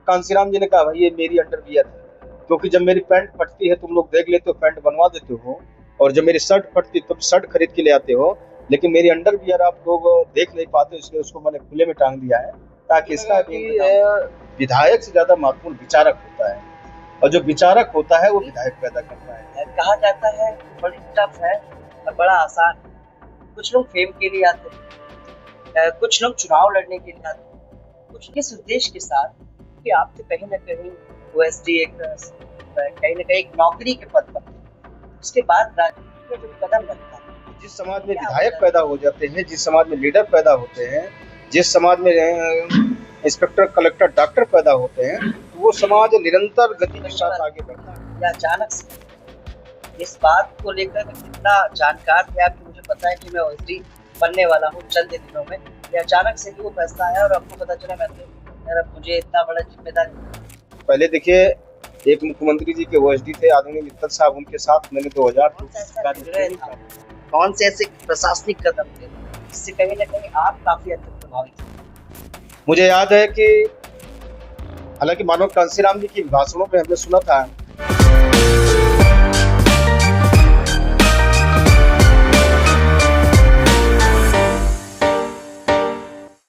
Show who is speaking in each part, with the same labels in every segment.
Speaker 1: कांसीराम जी ने कहा भाई ये मेरी अंडरवियर है, क्योंकि जब मेरी पैंट फटती है तुम लोग देख लेते हो, पैंट बनवा देते हो, और जब मेरी शर्ट फटती है तुम शर्ट खरीद के ले आते हो, लेकिन मेरी अंडरवियर आप लोग देख नहीं पाते, इसलिए उसको मैंने खुले में टांग दिया है, ताकि इसका कि विधायक से ज्यादा महत्वपूर्ण विचारक होता है, और जो विचारक होता है वो विधायक पैदा करता है।
Speaker 2: कहा जाता है कि बड़ी टफ है और बड़ा आसान है। कुछ लोग फेम के लिए आते हैं, कुछ लोग चुनाव लड़ने के लिए आते हैं, कुछ किस उद्देश्य के साथ कि आपसे कहीं ना कहीं ओएसडी कहीं ना कहीं एक नौकरी के पद पर उसके बाद राजनीति में जो कदम रखता है।
Speaker 1: जिस समाज में विधायक पैदा हो जाते हैं, जिस समाज में लीडर पैदा होते हैं, जिस समाज में इंस्पेक्टर कलेक्टर डॉक्टर पैदा होते हैं, तो वो समाज निरंतर गति के साथ आगे बढ़ता है।
Speaker 2: या अचानक से इस बात को लेकर कितना जानकार थे आप कि मुझे पता है कि मैं ओएसडी बनने वाला हूँ चंद दिनों में, या अचानक से ही वो फैसला आया और आपको पता चला मैं तो यार मुझे इतना बड़ा जिम्मेदारी।
Speaker 1: पहले देखिए, एक मुख्यमंत्री जी के ओएसडी थे आदरणीय मित्तल साहब, उनके साथ मैंने 2000
Speaker 2: कौन से ऐसे प्रशासनिक कदम थे जिससे कहीं ना कहीं आप काफी हद तक प्रभावित थे?
Speaker 1: मुझे याद है कि हालांकि मानव कांसीराम जी की भाषणों में हमने सुना था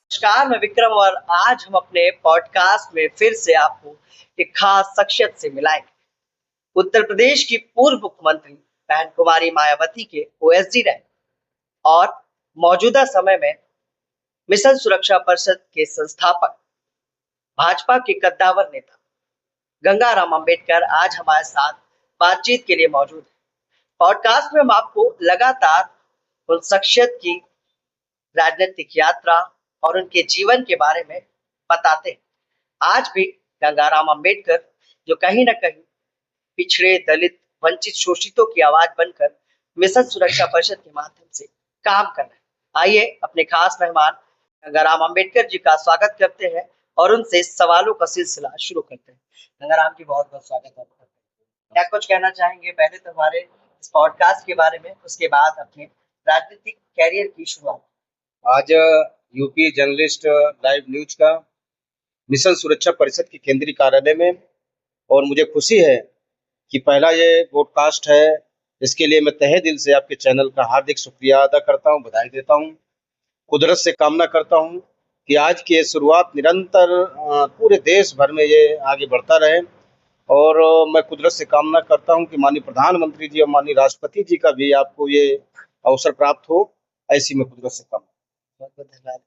Speaker 2: नमस्कार, मैं विक्रम और आज हम अपने पॉडकास्ट में फिर से आपको एक खास शख्सियत से मिलाएंगे। उत्तर प्रदेश की पूर्व मुख्यमंत्री बहन कुमारी मायावती के ओएसडी रहे और मौजूदा समय में मिशन सुरक्षा परिषद के संस्थापक, भाजपा के कद्दावर नेता गंगाराम अंबेडकर आज हमारे साथ बातचीत के लिए मौजूद है। पॉडकास्ट में हम आपको लगातार उन शख्सियत की राजनीतिक यात्रा और उनके जीवन के बारे में बताते हैं। आज भी गंगाराम अंबेडकर जो कहीं ना कहीं पिछड़े, दलित, वंचित, शोषितों की आवाज बनकर मिशन सुरक्षा परिषद के माध्यम से काम कर रहे हैं। आइए अपने खास मेहमान गंगाराम अंबेडकर जी का स्वागत करते हैं और उनसे सवालों का सिलसिला शुरू करते हैं। गंगाराम जी बहुत बहुत स्वागत है। क्या कुछ कहना चाहेंगे पहले तो हमारे इस पॉडकास्ट के बारे में, उसके बाद अपने राजनीतिक कैरियर की शुरुआत।
Speaker 1: आज यूपी जर्नलिस्ट लाइव न्यूज का मिशन सुरक्षा परिषद के केंद्रीय कार्यालय में, और मुझे खुशी है कि पहला ये पॉडकास्ट है। इसके लिए मैं तहे दिल से आपके चैनल का हार्दिक शुक्रिया अदा करता हूँ, बधाई देता हूँ। कुदरत से कामना करता हूँ कि आज की ये शुरुआत निरंतर पूरे देश भर में ये आगे बढ़ता रहे, और मैं कुदरत से कामना करता हूँ कि माननीय प्रधानमंत्री जी और माननीय राष्ट्रपति जी का भी आपको ये अवसर प्राप्त हो, ऐसी मैं कुदरत से कामना।
Speaker 2: बहुत बहुत धन्यवाद।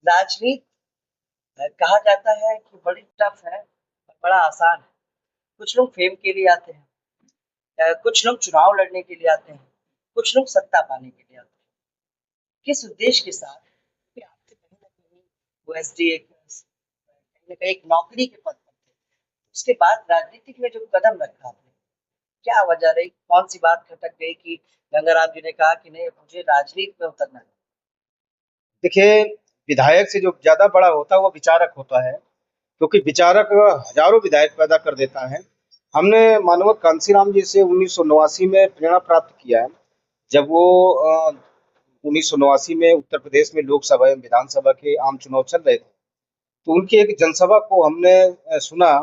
Speaker 2: राजनीति कहा जाता है कि बड़ी टफ है और बड़ा आसान है। कुछ लोग फेम के लिए आते हैं, कुछ लोग चुनाव लड़ने के लिए आते हैं, कुछ लोग सत्ता पाने के लिए आते हैं। किस उद्देश्य के साथ कि आपसे कहीं ना कहीं ओएसडी कहीं ना कहीं एक नौकरी के पद पर थे, उसके बाद राजनीतिक में जो कदम रखा आपने, क्या वजह रही, कौन सी बात खटक गई कि गंगाराम जी ने कहा कि नहीं मुझे राजनीति में उतरना है?
Speaker 1: देखिए, विधायक से जो ज्यादा बड़ा होता है वो विचारक होता है, क्योंकि विचारक हजारों विधायक पैदा कर देता है। हमने मानव कांसीराम जी से 1989 में प्रेरणा प्राप्त किया है, जब वो 1989 में उत्तर प्रदेश में लोकसभा एवं विधानसभा के आम चुनाव चल रहे थे, तो उनकी एक जनसभा को हमने सुना।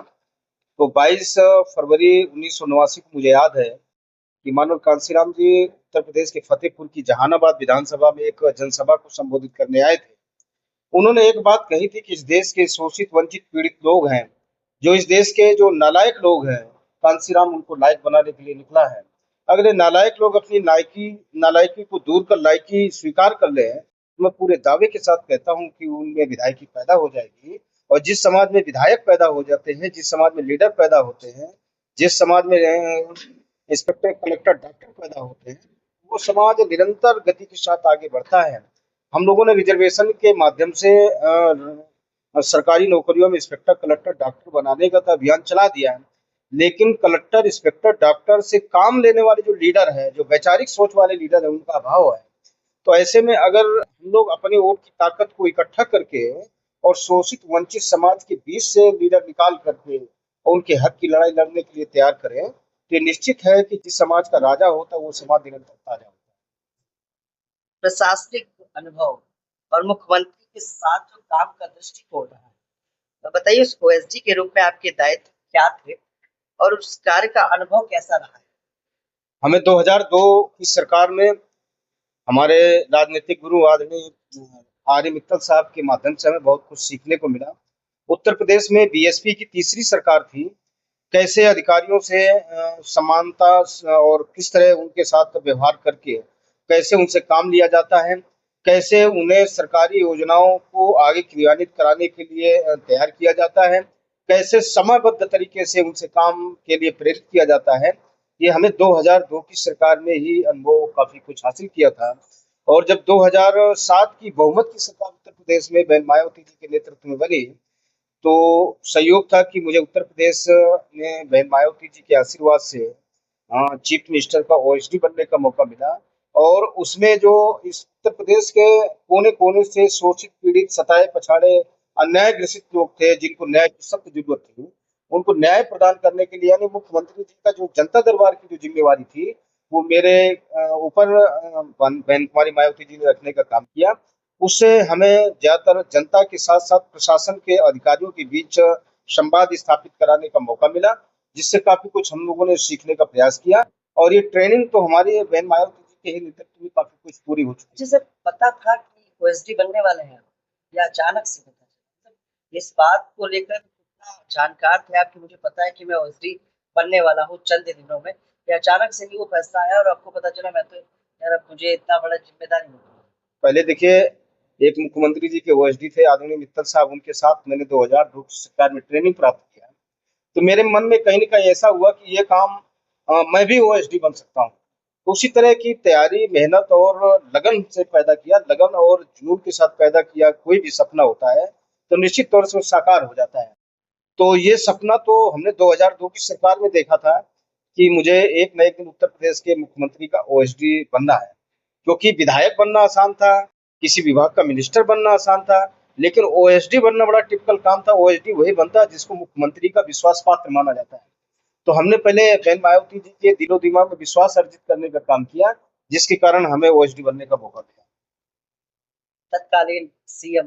Speaker 1: तो 22 फरवरी 1989 को मुझे याद है कि मानव कांसीराम जी उत्तर प्रदेश के फतेहपुर की जहानाबाद विधानसभा में एक जनसभा को संबोधित करने आए थे। उन्होंने एक बात कही थी कि इस देश के शोषित, वंचित, पीड़ित लोग हैं, जो इस देश के जो नालायक लोग हैं, कांसीराम उनको लायक बनाने के लिए निकला है। अगर ये नालायक लोग अपनी नालायकी को दूर कर लायकी स्वीकार कर ले, तो मैं पूरे दावे के साथ कहता हूँ कि उनमें विधायकी पैदा हो जाएगी। और जिस समाज में विधायक पैदा हो जाते हैं, जिस समाज में लीडर पैदा होते हैं, जिस समाज में इंस्पेक्टर कलेक्टर डॉक्टर पैदा होते हैं, वो समाज निरंतर गति के साथ आगे बढ़ता है। हम लोगों ने रिजर्वेशन के माध्यम से सरकारी नौकरियों में इंस्पेक्टर कलेक्टर डॉक्टर बनाने का तो अभियान चला दिया है, लेकिन कलेक्टर इंस्पेक्टर डॉक्टर से काम लेने वाले जो लीडर है, जो वैचारिक सोच वाले लीडर है, उनका अभाव है। तो ऐसे में अगर हम लोग अपने वोट की ताकत को इकट्ठा करके और शोषित, वंचित समाज के बीच से लीडर निकाल करके और उनके हक की लड़ाई लड़ने के लिए तैयार करें, तो ये निश्चित है कि जिस समाज का राजा होता है वो समाज निरंतर ताजा होता है।
Speaker 2: प्रशासनिक अनुभव और मुख्यमंत्री के साथ जो काम का दृष्टिकोण रहा है, तो बताइए उस ओएसडी के रूप में आपके दायित्व क्या थे और उस कार्य का अनुभव कैसा रहा है?
Speaker 1: हमें 2002 की सरकार में हमारे राजनीतिक गुरु आदरणीय आर्य मित्तल साहब के माध्यम से हमें बहुत कुछ सीखने को मिला। उत्तर प्रदेश में बीएसपी की तीसरी सरकार थी। कैसे अधिकारियों से समानता और किस तरह उनके साथ व्यवहार करके कैसे उनसे काम लिया जाता है, कैसे उन्हें सरकारी योजनाओं को आगे क्रियान्वित कराने के लिए तैयार किया जाता है, कैसे समयबद्ध तरीके से उनसे काम के लिए प्रेरित किया जाता है। ये हमें 2002 की सरकार में ही अनुभव काफी कुछ हासिल किया था। और जब 2007 की बहुमत की सरकार उत्तर प्रदेश में बहन मायावती जी के नेतृत्व में बनी, तो संयोग था कि मुझे उत्तर प्रदेश में बहन मायावती जी के आशीर्वाद से चीफ मिनिस्टर का ओएसडी बनने का मौका मिला। और उसमें जो इस उत्तर प्रदेश के कोने कोने से शोषित, पीड़ित, सताए, पछाड़े, अन्याय ग्रसित लोग थे, जिनको न्याय की सख्त जरूरत थी, उनको न्याय प्रदान करने के लिए यानी मुख्यमंत्री जी का जो जनता दरबार की जो जिम्मेवारी थी, वो मेरे ऊपर बहन कुमारी मायावती जी ने रखने का काम किया। उससे हमें ज्यादातर जनता के साथ साथ प्रशासन के अधिकारियों के बीच संवाद स्थापित कराने का मौका मिला, जिससे काफी कुछ हम लोगों ने सीखने का प्रयास किया। और ये ट्रेनिंग तो हमारी बहन मायावती जी के ही नेतृत्व में काफी कुछ पूरी हो चुकी है।
Speaker 2: जैसे पता था कि ओएसडी बनने वाले हैं या अचानक से पता चला? मतलब इस बात को लेकर कितना जानकार थे आप कि मुझे पता है कि मैं ओएसडी बनने वाला हूँ चंद दिनों में, या अचानक से ही वो फैसला आया और आपको पता चला मैं तो यार अब मुझे इतना बड़ा जिम्मेदारी नहीं है?
Speaker 1: पहले देखिए, एक मुख्यमंत्री जी के ओएसडी थे आदरणीय मित्तल साहब, उनके साथ मैंने 2002 की सरकार में ट्रेनिंग प्राप्त किया। तो मेरे मन में कहीं न कहीं ऐसा हुआ कि ये काम मैं भी ओएसडी बन सकता हूँ। तो उसी तरह की तैयारी, मेहनत और लगन से पैदा किया, लगन और जुनून के साथ पैदा किया कोई भी सपना होता है, तो निश्चित तौर से वो साकार हो जाता है। तो ये सपना तो हमने 2002 की सरकार में देखा था कि मुझे एक न एक दिन उत्तर प्रदेश के मुख्यमंत्री का ओएसडी बनना है। क्योंकि विधायक बनना आसान था, किसी विभाग का मिनिस्टर बनना आसान था, लेकिन ओएसडी बनना बड़ा टिपिकल काम था। ओएसडी वही बनता है जिसको मुख्यमंत्री का विश्वास पात्र माना जाता है। तो हमने पहले बहन मायावती जी के दिलो-दिमाग में विश्वास अर्जित करने का काम किया, जिसके कारण हमें ओएसडी बनने का मौका मिला।
Speaker 2: तत्कालीन सीएम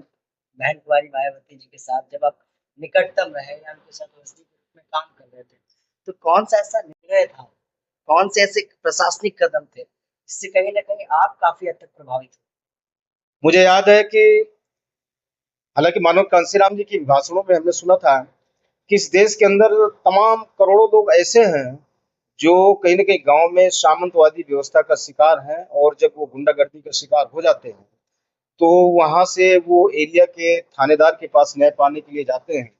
Speaker 2: बहन कुमारी मायावती जी के साथ जब आप निकटतम रहे या उनके साथ ओएसडी के रूप में काम कर रहे थे, तो कौन सा ऐसा निर्णय था, कौन से ऐसे प्रशासनिक कदम थे जिससे कहीं ना कहीं आप काफी हद तक प्रभावित हुए?
Speaker 1: मुझे याद है कि हालाँकि मानव कांशीराम जी के भाषणों में हमने सुना था कि इस देश के अंदर तमाम करोड़ों लोग ऐसे हैं, जो कहीं न कहीं गाँव में सामंतवादी व्यवस्था का शिकार हैं, और जब वो गुंडागर्दी का शिकार हो जाते हैं, तो वहाँ से वो एरिया के थानेदार के पास न्याय पाने के लिए जाते हैं।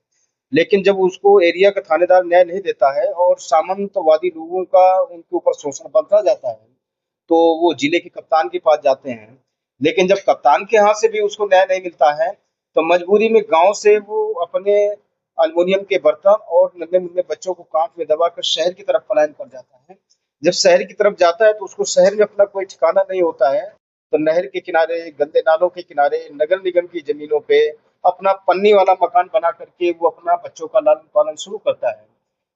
Speaker 1: लेकिन जब उसको एरिया का थानेदार न्याय नहीं देता है और सामंतवादी लोगों का उनके ऊपर शोषण बढ़ता जाता है, तो वो जिले के कप्तान के पास जाते हैं। लेकिन जब कप्तान के हाथ से भी उसको न्याय नहीं मिलता है, तो मजबूरी में गाँव से वो अपने एल्युमिनियम के बर्तन और नन्हे-मुन्ने बच्चों को काँख में दबाकर शहर की तरफ पलायन कर जाता है। जब शहर की तरफ जाता है, तो उसको शहर में अपना कोई ठिकाना नहीं होता है, तो नहर के किनारे, गंदे नालों के किनारे, नगर निगम की ज़मीनों पे अपना पन्नी वाला मकान बना करके वो अपना बच्चों का लालन-पालन शुरू करता है।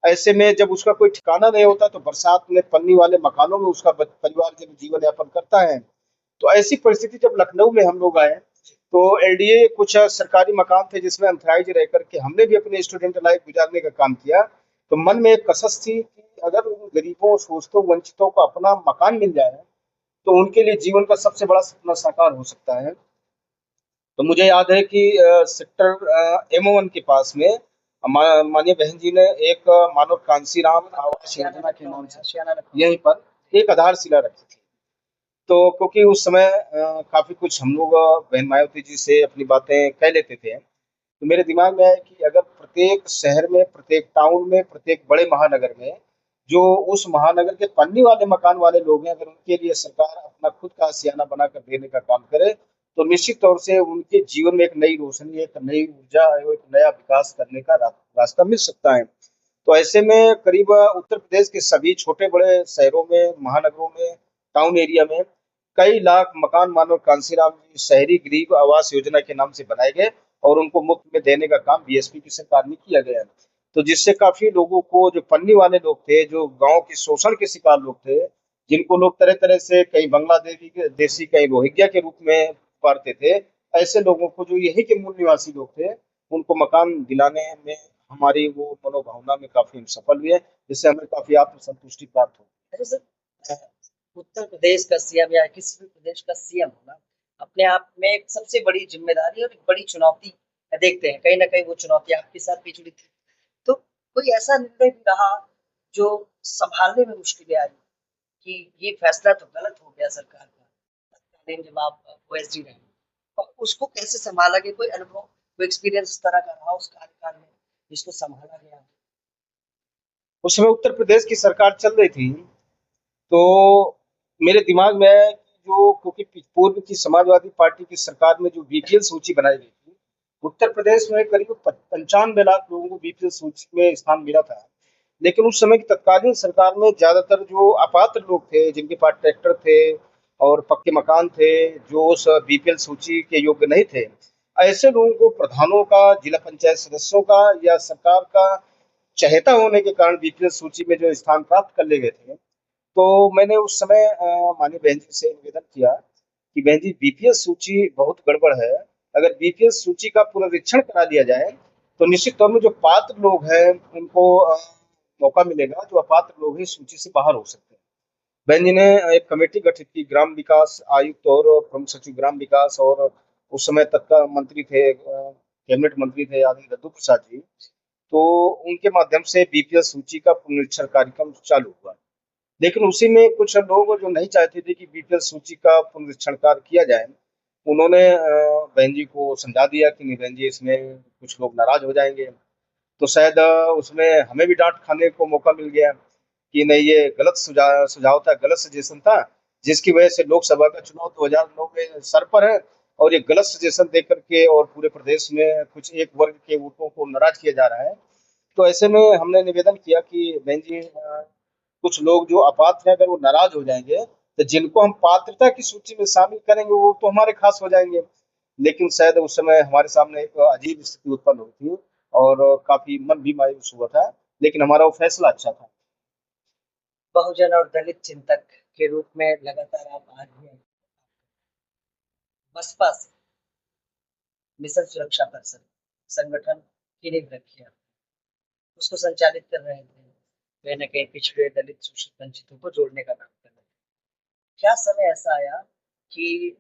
Speaker 1: ऐसे में जब उसका कोई ठिकाना नहीं होता, तो बरसात में पन्नी वाले मकानों में उसका परिवार जब जीवन यापन करता है। तो ऐसी परिस्थिति जब लखनऊ में हम लोग आए, तो एलडीए कुछ सरकारी मकान थे जिसमें एम्प्लॉइज रह करके हमने भी अपने स्टूडेंट लाइफ गुजारने का काम किया। तो मन में एक कसक थी कि अगर उन गरीबों, शोषितों, वंचितों को अपना मकान मिल जाए, तो उनके लिए जीवन का सबसे बड़ा सपना साकार हो सकता है। तो मुझे याद है कि सेक्टर M1 के पास में माननीय बहन जी ने एक मानव कांशीराम आवास योजना के नाम से यहीं पर एक आधारशिला रखी थी। तो क्योंकि उस समय काफ़ी कुछ हम लोग बहन मायावती जी से अपनी बातें कह लेते थे, तो मेरे दिमाग में आया कि अगर प्रत्येक शहर में, प्रत्येक टाउन में, प्रत्येक बड़े महानगर में, जो उस महानगर के पन्नी वाले मकान वाले लोग हैं, अगर उनके लिए सरकार अपना खुद का आशियाना बनाकर देने का काम करे, तो निश्चित तौर से उनके जीवन में एक नई रोशनी, एक नई ऊर्जा, एक नया विकास करने का रास्ता मिल सकता है। तो ऐसे में करीब उत्तर प्रदेश के सभी छोटे-बड़े शहरों में, महानगरों में, टाउन एरिया में कई लाख मकान मानव कांशीराम जी शहरी गरीब आवास योजना के नाम से बनाए गए, और उनको मुफ्त में देने का काम बीएसपी की सरकार में किया गया। तो जिससे काफ़ी लोगों को, जो पन्नी वाले लोग थे, जो गाँव के शोषण के शिकार लोग थे, जिनको लोग तरह-तरह से कहीं बांग्लादेशी, कहीं रोहिंग्या के रूप में पुकारते थे, ऐसे लोगों को, जो यहीं के मूल निवासी लोग थे, उनको मकान दिलाने में हमारी वो मनोभावना में काफी हम सफल हुए, जिससे हमें काफी आत्मसंतुष्टि प्राप्त हो।
Speaker 2: अच्छा सर, उत्तर प्रदेश का सीएम या किसी भी प्रदेश का सीएम होना अपने आप में एक सबसे बड़ी जिम्मेदारी और एक बड़ी चुनौती देखते हैं। कहीं ना कहीं वो चुनौती आपके साथ भी जुड़ी थी। तो कोई ऐसा निर्णय भी रहा जो संभालने में मुश्किलें आई कि ये फैसला तो गलत हो गया सरकार का, तत्कालीन जब आप ओएसडी रहे, और उसको कैसे संभाला गया? कोई अनुभव, कोई एक्सपीरियंस इस तरह का रहा उस कार्यकाल में जिसको संभाला गया?
Speaker 1: उस समय उत्तर प्रदेश की सरकार चल रही थी, तो मेरे दिमाग में है कि जो क्योंकि पूर्व की समाजवादी पार्टी की सरकार में जो बीपीएल सूची बनाई गई थी, उत्तर प्रदेश में करीब 95 लाख लोगों को बीपीएल सूची में स्थान मिला था। लेकिन उस समय की तत्कालीन सरकार में ज्यादातर जो अपात्र लोग थे, जिनके पास ट्रैक्टर थे और पक्के मकान थे, जो उस बीपीएल सूची के योग्य नहीं थे, ऐसे लोगों को प्रधानों का, जिला पंचायत सदस्यों का या सरकार का चहेता होने के कारण बीपीएल सूची में जो स्थान प्राप्त कर ले गए थे। तो मैंने उस समय माननीय बहन जी से निवेदन किया कि बहन जी, बीपीएल सूची बहुत गड़बड़ है। अगर बीपीएल सूची का पुनरीक्षण करा दिया जाए तो निश्चित तौर में जो पात्र लोग हैं उनको मौका मिलेगा, जो अपात्र लोग हैं इस सूची से बाहर हो सकते हैं। बहन जी ने एक कमेटी गठित की, ग्राम विकास आयुक्त और प्रमुख सचिव ग्राम विकास, और उस समय तत्काल मंत्री थे, कैबिनेट मंत्री थे आदरणीय लड्डू प्रसाद जी। तो उनके माध्यम से बीपीएल सूची का पुनरीक्षण कार्यक्रम चालू हुआ। लेकिन उसी में कुछ लोग जो नहीं चाहते थे कि बीपीएल सूची का पुनरीक्षण कार्य किया जाए, उन्होंने बहन जी को समझा दिया कि नहीं बहन जी, इसमें कुछ लोग नाराज हो जाएंगे। तो शायद उसमें हमें भी डांट खाने को मौका मिल गया कि नहीं, ये गलत सुझाव था, गलत सजेशन था, जिसकी वजह से लोकसभा का चुनाव 2009 में सर पर है, और ये गलत सजेशन दे करके और पूरे प्रदेश में कुछ एक वर्ग के वोटों को नाराज किया जा रहा है। तो ऐसे में हमने निवेदन किया कि बहन जी, कुछ लोग जो अपात्र हैं अगर वो नाराज हो जाएंगे, तो जिनको हम पात्रता की सूची में शामिल करेंगे वो तो हमारे खास हो जाएंगे। लेकिन शायद उस समय हमारे सामने एक अजीब स्थिति उत्पन्न हुई थी और काफी मन भी मायूस हुआ था, लेकिन हमारा वो फैसला अच्छा था।
Speaker 2: बहुजन और दलित चिंतक के रूप में लगातार आप आज भी बसपा से मिशन सुरक्षा परिषद संगठन की नींव रखी है, उसको संचालित कर रहे थे, कहीं ना कहीं पिछड़े दलित शोषित वंचितों को जोड़ने का काम कर रहे थे। क्या समय ऐसा आया कि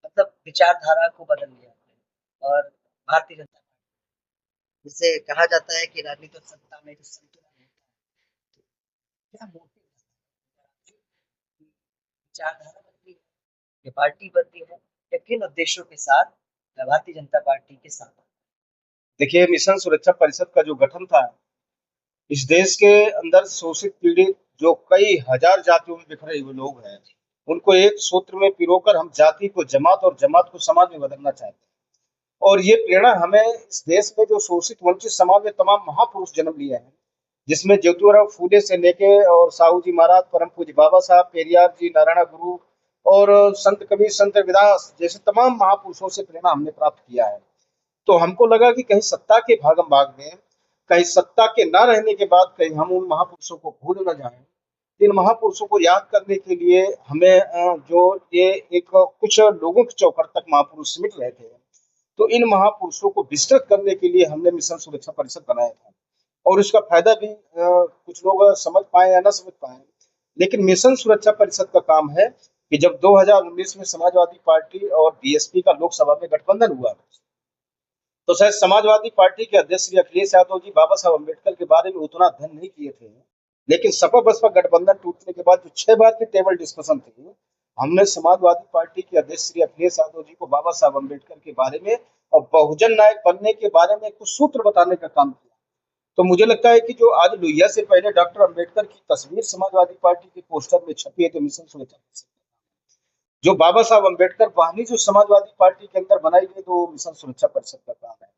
Speaker 2: मतलब विचारधारा को बदल दिया आपने और भारतीय जनता पार्टी, जिसे कहा जाता है कि राजनीति और सत्ता में जो संतुलन होता है, तो क्या मोटिव विचारधारा बदली है, ये पार्टी बदली है, या किन उद्देश्यों के साथ भारतीय जनता पार्टी के साथ?
Speaker 1: देखिए, मिशन सुरक्षा परिषद का जो गठन था, इस देश के अंदर शोषित पीड़ित जो कई हजार जातियों में बिखरे हुए लोग हैं, उनको एक सूत्र में पिरोकर हम जाति को जमात और जमात को समाज में बदलना चाहते हैं। और ये प्रेरणा हमें इस देश में जो शोषित वंचित समाज में तमाम महापुरुष जन्म लिए हैं, जिसमें ज्योतिराव फूले से लेके और साहू जी महाराज, परम पूज्य बाबा साहब, पेरियार जी, नारायण गुरु और संत कबीर, संत रविदास जैसे तमाम महापुरुषों से प्रेरणा हमने प्राप्त किया है। तो हमको लगा कि कहीं सत्ता के भागम भाग में, कहीं सत्ता के ना रहने के बाद कहीं हम उन महापुरुषों को भूल न जाएं। इन महापुरुषों को याद करने के लिए हमें जो ये एक कुछ लोगों के चौखट तक महापुरुष सिमट रहे थे, तो इन महापुरुषों को विस्तृत करने के लिए हमने मिशन सुरक्षा परिषद बनाया था। और इसका फायदा भी कुछ लोग समझ पाए या ना समझ पाए, लेकिन मिशन सुरक्षा परिषद का काम है कि जब 2019 में समाजवादी पार्टी और बीएसपी का लोकसभा में गठबंधन हुआ, तो शायद समाजवादी पार्टी के अध्यक्ष श्री अखिलेश यादव जी बाबा साहब अम्बेडकर के बारे में उतना अध्ययन नहीं किए थे। लेकिन सपा बसपा गठबंधन टूटने के बाद जो 6 बार की टेबल डिस्कशन थी, हमने समाजवादी पार्टी के अध्यक्ष श्री अखिलेश यादव जी को बाबा साहब अम्बेडकर के बारे में और बहुजन नायक बनने के बारे में कुछ सूत्र बताने का काम किया। तो मुझे लगता है कि जो आज लोहिया से पहले डॉक्टर अम्बेडकर की तस्वीर समाजवादी पार्टी के पोस्टर में छपी है, तो मिशन सुरक्षा परिषद, जो बाबा साहब अम्बेडकर वाहिनी जो समाजवादी पार्टी के अंदर बनाई गई, तो मिशन सुरक्षा परिषद का काम है।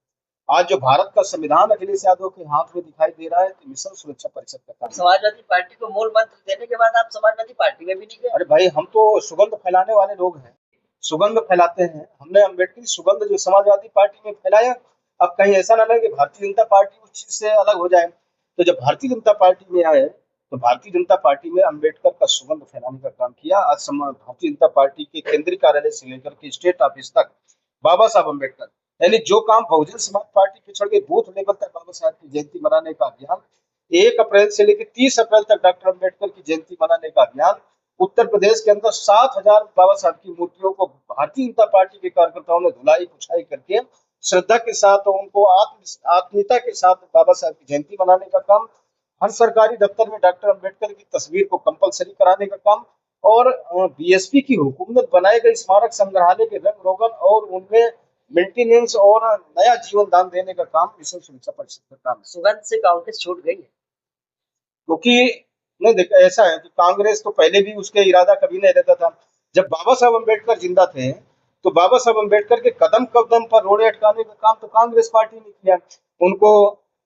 Speaker 1: आज जो भारत का संविधान अखिलेश यादव के हाथ में दिखाई दे रहा है, तो मिशन सुरक्षा परिषद का काम है।
Speaker 2: समाजवादी पार्टी को मूल मंत्र देने के बाद आप समाजवादी पार्टी में भी नहीं गए?
Speaker 1: अरे भाई, हम तो सुगंध फैलाने वाले लोग हैं, सुगंध फैलाते हैं। हमने अम्बेडकर सुगंध जो समाजवादी पार्टी में फैलाया, अब कहीं ऐसा ना लगे भारतीय जनता पार्टी उस चीज से अलग हो जाए। तो जब भारतीय जनता पार्टी में आए, तो भारतीय जनता पार्टी में अम्बेडकर का सुगंध फैलाने का काम किया। आज भारतीय जनता पार्टी के केंद्रीय कार्यालय से लेकर के स्टेट ऑफिस तक बाबा साहब अम्बेडकर यानी जो काम बहुजन समाज पार्टी पिछड़ के बूथ लेवल तक बाबा साहब की जयंती मनाने का अभियान, 1 अप्रैल से लेकर 30 अप्रैल तक डॉक्टर अम्बेडकर की जयंती मनाने का अभियान, उत्तर प्रदेश के अंदर 7,000 बाबा साहब की मूर्तियों को भारतीय जनता पार्टी के कार्यकर्ताओं ने धुलाई पुछाई करके श्रद्धा के साथ और उनको आत्मीयता के साथ बाबा साहब की जयंती मनाने का काम, हर सरकारी दफ्तर में डॉक्टर अम्बेडकर की तस्वीर को कंपलसरी कराने का काम, और बीएसपी की हुकूमत बनाए गए स्मारक संग्रहालय के रंग रोगन और उनमें मेंटेनेंस और नया जीवन दान देने का काम मिशन सुरक्षा परिषद का काम है।
Speaker 2: सुगंध से कांग्रेस छूट गई है।
Speaker 1: क्योंकि नहीं देखा, ऐसा है कि कांग्रेस तो पहले भी उसके इरादा कभी नहीं रहता था। जब बाबा साहब अम्बेडकर जिंदा थे तो बाबा साहब अम्बेडकर के कदम कदम पर रोड़े अटकाने का काम तो कांग्रेस पार्टी ने किया। उनको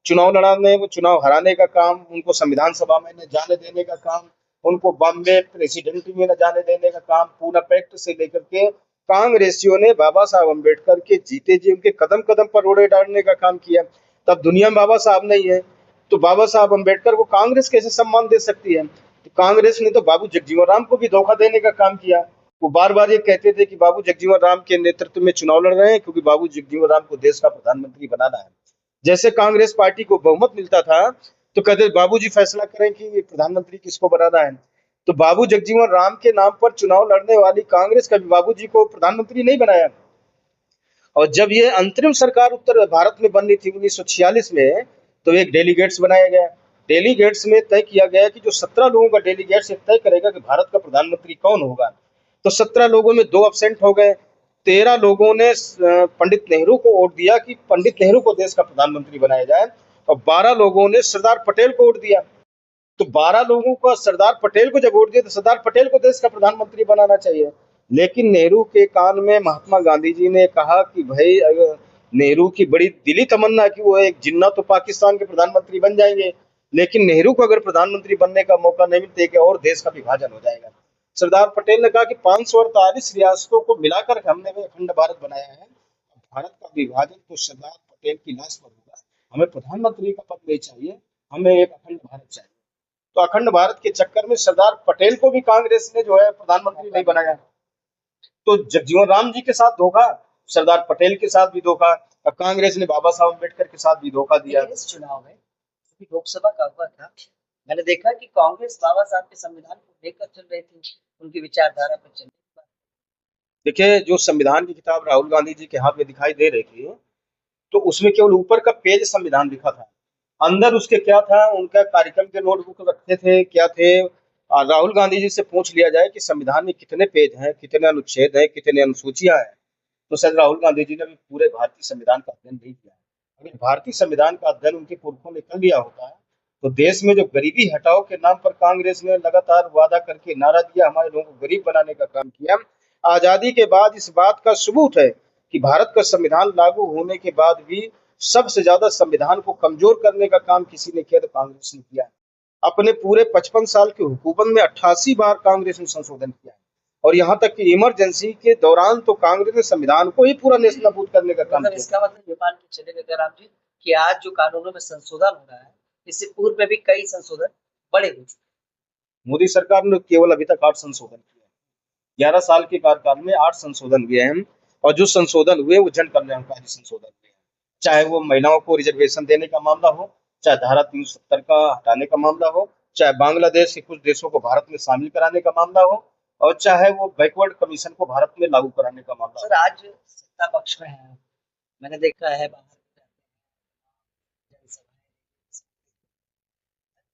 Speaker 1: चुनाव लड़ाने, वो चुनाव हराने का काम, उनको संविधान सभा में न जाने देने का काम, उनको बॉम्बे प्रेसिडेंट में न जाने देने का काम, पूरा पैक्ट से लेकर के कांग्रेसियों ने बाबा साहब अम्बेडकर के जीते जी उनके कदम कदम पर रोड़े डालने का काम किया। तब दुनिया में बाबा साहब नहीं है तो बाबा साहब अम्बेडकर को कांग्रेस कैसे सम्मान दे सकती है? तो कांग्रेस ने तो बाबू जगजीवन राम को भी धोखा देने का काम किया। वो बार बार ये कहते थे कि बाबू जगजीवन राम के नेतृत्व में चुनाव लड़ रहे हैं क्योंकि बाबू जगजीवन राम को देश का प्रधानमंत्री बनाना है। जैसे कांग्रेस पार्टी को बहुमत मिलता था तो कहते बाबूजी फैसला करें कि प्रधानमंत्री किसको बनाना है। तो बाबू जगजीवन राम के नाम पर चुनाव लड़ने वाली कांग्रेस कभी बाबूजी को प्रधानमंत्री नहीं बनाया। और जब ये अंतरिम सरकार उत्तर भारत में बननी थी 1946 में, तो एक डेलीगेट्स बनाया गया। डेलीगेट्स में तय किया गया कि जो 17 लोगों का डेलीगेट्स तय करेगा कि भारत का प्रधानमंत्री कौन होगा। तो 17 लोगों में 2 अब्सेंट हो गए। 13 लोगों ने पंडित नेहरू को वोट दिया कि पंडित नेहरू को देश का प्रधानमंत्री बनाया जाए, और 12 लोगों ने सरदार पटेल को वोट दिया। तो 12 लोगों को सरदार पटेल को जब वोट दिया तो सरदार पटेल को देश का प्रधानमंत्री बनाना चाहिए। लेकिन नेहरू के कान में महात्मा गांधी जी ने कहा कि भाई नेहरू की बड़ी दिली तमन्ना कि वो एक जिन्ना तो पाकिस्तान के प्रधानमंत्री बन जाएंगे, लेकिन नेहरू को अगर प्रधानमंत्री बनने का मौका नहीं मिलता और देश का विभाजन हो जाएगा। सरदार पटेल ने कहा कि 548 रियासतों को मिलाकर हमने अखंड भारत बनाया है, भारत का विभाजन तो सरदार पटेल की लाश पर होगा। हमें प्रधानमंत्री का पद नहीं चाहिए, हमें एक अखंड भारत चाहिए। तो अखंड भारत के चक्कर में सरदार पटेल को भी कांग्रेस ने जो है प्रधानमंत्री नहीं बनाया। तो जगजीवन राम जी के साथ धोखा, सरदार पटेल के साथ भी धोखा, और कांग्रेस ने बाबा साहब अम्बेडकर के साथ भी धोखा दिया।
Speaker 2: इस चुनाव में लोकसभा का हुआ था, मैंने देखा कि कांग्रेस बाबा साहब के संविधान को लेकर चल रही थी, उनकी विचारधारा पर चल रही थी।
Speaker 1: देखिए, जो संविधान की किताब राहुल गांधी जी के हाथ में दिखाई दे रही थी, तो उसमें केवल ऊपर का पेज संविधान लिखा था, अंदर उसके क्या था, उनका कार्यक्रम के नोटबुक रखते थे क्या थे। राहुल गांधी जी से पूछ लिया जाए कि संविधान में कितने पेज हैं, कितने अनुच्छेद हैं, कितने अनुसूचियां हैं, तो शायद राहुल गांधी जी ने भी पूरे भारतीय संविधान का अध्ययन नहीं किया। अगर भारतीय संविधान का अध्ययन उनके पुरखों ने कर लिया होता है तो देश में जो गरीबी हटाओ के नाम पर कांग्रेस ने लगातार वादा करके नारा दिया, हमारे लोगों को गरीब बनाने का काम किया, आजादी के बाद इस बात का सबूत है कि भारत का संविधान लागू होने के बाद भी सबसे ज्यादा संविधान को कमजोर करने का काम किसी ने किया तो कांग्रेस ने किया। अपने पूरे 55 साल की हुकूमत में 88 बार कांग्रेस ने संशोधन किया है, और यहाँ तक कि इमरजेंसी के दौरान तो कांग्रेस ने संविधान को ही पूरा नेस्तनाबूद करने का काम
Speaker 2: मतलब
Speaker 1: किया।
Speaker 2: इसका मतलब ये मान के चले गंगाराम जी कि आज जो कानूनों में संशोधन हो रहा है, इससे पूर्व में भी कई संशोधन बड़े हो चुके।
Speaker 1: मोदी सरकार ने केवल अभी तक 8 संशोधन किए हैं। 11 साल के कार्यकाल में 8 संशोधन हुए हैं, और जो संशोधन हुए वो जन कल्याणकारी संशोधन हुए हैं। चाहे वो महिलाओं को रिजर्वेशन देने का मामला हो, चाहे धारा 370 का हटाने का मामला हो, चाहे बांग्लादेश के कुछ देशों को भारत में शामिल कराने का मामला हो, और चाहे वो बैकवर्ड कमीशन को भारत में लागू कराने का मामला हो।
Speaker 2: सर आज सत्ता पक्ष में है, मैंने देखा है बाहर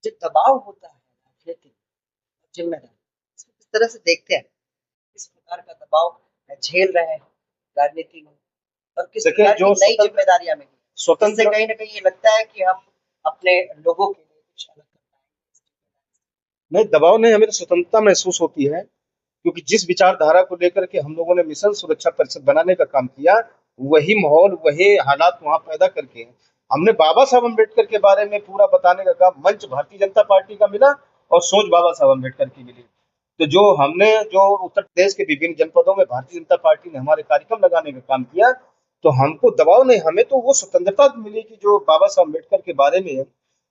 Speaker 2: जो दबाव होता है राजनीतिक जिम्मेदारी, इसको किस तरह से देखते हैं, किस प्रकार का दबाव झेल रहे हैं राजनीति में, और किस
Speaker 1: देखिए,
Speaker 2: प्रकार की
Speaker 1: जो
Speaker 2: नई जिम्मेदारियां मिली, इससे
Speaker 1: स्वतंत्र
Speaker 2: कहीं ना कहीं ये लगता है कि हम अपने लोगों के लिए कुछ अलग कर पाएंगे।
Speaker 1: नहीं, दबाव नहीं, हमें तो स्वतंत्रता महसूस होती है, क्योंकि जिस विचारधारा को लेकर के हम लोगों ने मिशन सुरक्षा परिषद बनाने का काम किया, वही माहौल, वही हालात वहां पैदा करके हमने बाबा साहब अम्बेडकर के बारे में पूरा बताने का काम मंच भारतीय जनता पार्टी का मिला और सोच बाबा साहब अम्बेडकर की मिली। तो जो उत्तर प्रदेश के विभिन्न जनपदों में भारतीय जनता पार्टी ने हमारे कार्यक्रम लगाने का काम किया, तो हमको दबाव नहीं, हमें तो वो स्वतंत्रता मिली कि जो बाबा साहब अम्बेडकर के बारे में है।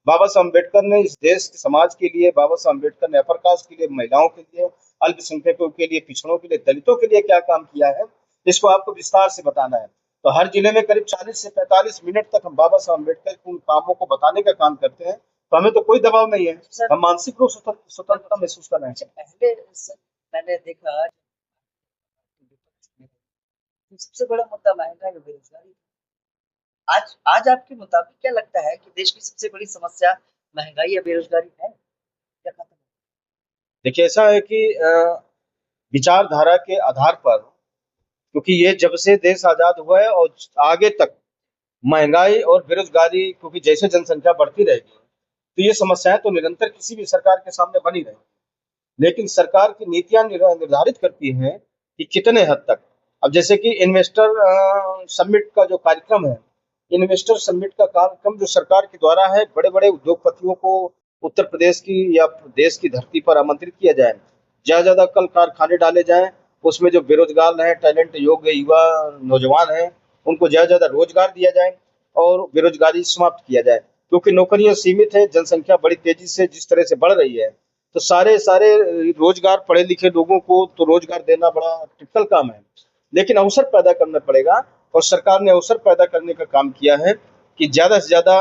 Speaker 1: बाबा साहब अम्बेडकर ने इस देश के समाज के लिए, बाबा साहब अम्बेडकर ने अपर कास्ट के लिए, महिलाओं के लिए, अल्पसंख्यकों के लिए, पिछड़ों के लिए, दलितों के लिए क्या काम किया है, इसको आपको विस्तार से बताना है। तो हर जिले में करीब 40 से 45 मिनट तक हम बाबा साहब अम्बेडकर के उन कामों को बताने का काम करते हैं, तो हमें तो कोई दबाव नहीं है।
Speaker 2: सर
Speaker 1: हम मानसिक रूप से स्वतंत्रता महसूस कर रहे हैं।
Speaker 2: अच्छा पहले सर मैंने देखा कि सबसे बड़ा मुद्दा महंगाई और बेरोजगारी था। आज आज आपके मुताबिक क्या लगता है कि देश की सबसे बड़ी समस्या महंगाई या बेरोजगारी है या खत्म?
Speaker 1: देखिए, ऐसा है कि विचारधारा के आधार पर, क्योंकि ये जब से देश आज़ाद हुआ है और आगे तक महँगाई और बेरोज़गारी, क्योंकि जैसे जनसंख्या बढ़ती रहेगी, तो ये समस्याएँ तो निरंतर किसी भी सरकार के सामने बनी रहेंगी। लेकिन सरकार की नीतियाँ निर्धारित करती हैं कि कितने हद तक। अब जैसे कि इन्वेस्टर समिट का जो कार्यक्रम है, इन्वेस्टर समिट का कार्यक्रम जो सरकार के द्वारा है, बड़े-बड़े उद्योगपतियों को उत्तर प्रदेश की या देश की धरती पर आमंत्रित किया जाए। ज़्यादा-ज़्यादा कल कारखाने डाले जाएँ, उसमें जो बेरोज़गार हैं, टैलेंट योग्य युवा नौजवान हैं, उनको ज़्यादा-ज़्यादा रोज़गार दिया जाए और बेरोज़गारी समाप्त किया जाए। क्योंकि नौकरियाँ सीमित हैं, जनसंख्या बड़ी तेज़ी से जिस तरह से बढ़ रही है, तो सारे रोज़गार पढ़े लिखे लोगों को तो रोज़गार देना बड़ा टिपिकल काम है। लेकिन अवसर पैदा करना पड़ेगा, और सरकार ने अवसर पैदा करने का काम किया है कि ज़्यादा से ज़्यादा